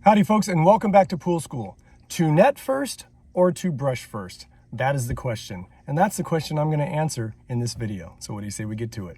Howdy folks, and welcome back to Pool School. To net first or to brush first? That is the question. And that's the question I'm going to answer in this video. So what do you say we get to it?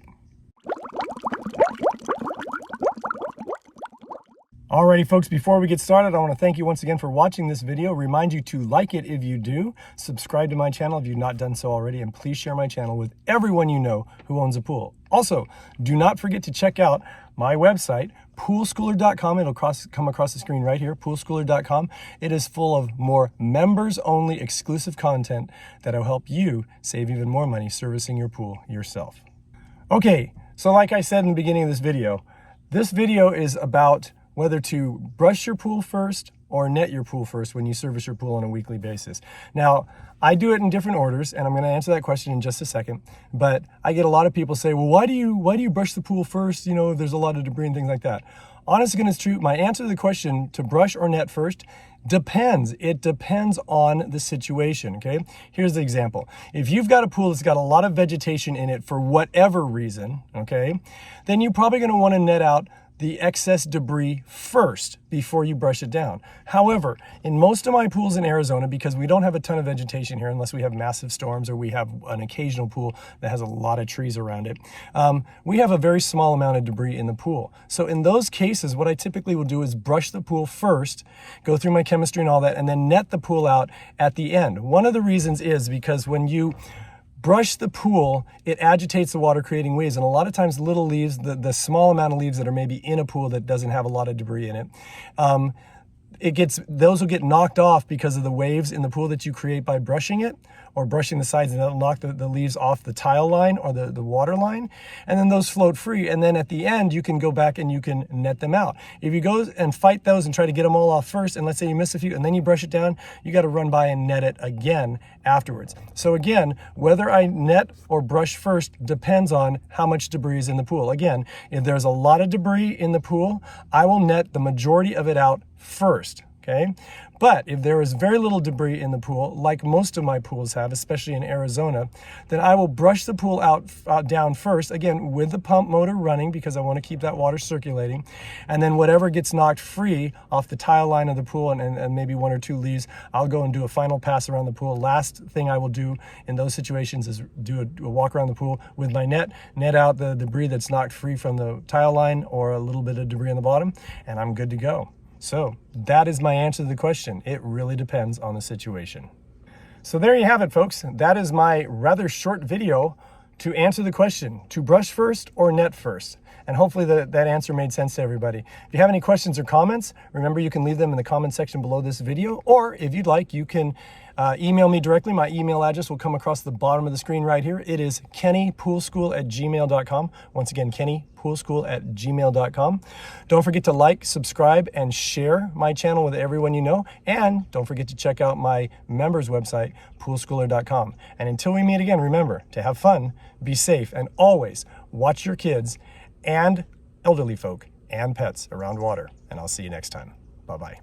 Alrighty folks, before we get started, I want to thank you once again for watching this video. Remind you to like it if you do, subscribe to my channel if you've not done so already, and please share my channel with everyone you know who owns a pool. Also, do not forget to check out my website, poolschooler.com. It'll come across the screen right here, poolschooler.com. It is full of more members-only exclusive content that will help you save even more money servicing your pool yourself. Okay, so like I said in the beginning of this video is about whether to brush your pool first or net your pool first when you service your pool on a weekly basis. Now, I do it in different orders, and I'm going to answer that question in just a second. But I get a lot of people say, well, why do you brush the pool first? You know, there's a lot of debris and things like that. Honest to goodness truth, my answer to the question to brush or net first depends. It depends on the situation, okay? Here's the example. If you've got a pool that's got a lot of vegetation in it for whatever reason, okay, then you're probably going to want to net out the excess debris first before you brush it down. However, in most of my pools in Arizona, because we don't have a ton of vegetation here unless we have massive storms or we have an occasional pool that has a lot of trees around it, we have a very small amount of debris in the pool. So in those cases, what I typically will do is brush the pool first, go through my chemistry and all that, and then net the pool out at the end. One of the reasons is because when you brush the pool, it agitates the water, creating waves. And a lot of times little leaves, the small amount of leaves that are maybe in a pool that doesn't have a lot of debris in it, those will get knocked off because of the waves in the pool that you create by brushing it or brushing the sides, and that'll knock the leaves off the tile line or the water line, and then those float free. And then at the end, you can go back and you can net them out. If you go and fight those and try to get them all off first, and let's say you miss a few and then you brush it down, you got to run by and net it again afterwards. So again, whether I net or brush first depends on how much debris is in the pool. Again, if there's a lot of debris in the pool, I will net the majority of it out first. Okay, but if there is very little debris in the pool, like most of my pools have, especially in Arizona, then I will brush the pool down first, again, with the pump motor running because I want to keep that water circulating. And then whatever gets knocked free off the tile line of the pool and maybe one or two leaves, I'll go and do a final pass around the pool. Last thing I will do in those situations is do a walk around the pool with my net out the debris that's knocked free from the tile line or a little bit of debris on the bottom, and I'm good to go. So that is my answer to the question. It really depends on the situation. So there you have it, folks. That is my rather short video to answer the question, to brush first or net first. And hopefully that answer made sense to everybody. If you have any questions or comments, remember you can leave them in the comment section below this video, or if you'd like, you can email me directly. My email address will come across the bottom of the screen right here. It is kennypoolschool@gmail.com. Once again, kennypoolschool@gmail.com. Don't forget to like, subscribe, and share my channel with everyone you know. And don't forget to check out my members website, poolschooler.com. And until we meet again, remember to have fun, be safe, and always watch your kids and elderly folk and pets around water. And I'll see you next time. Bye-bye.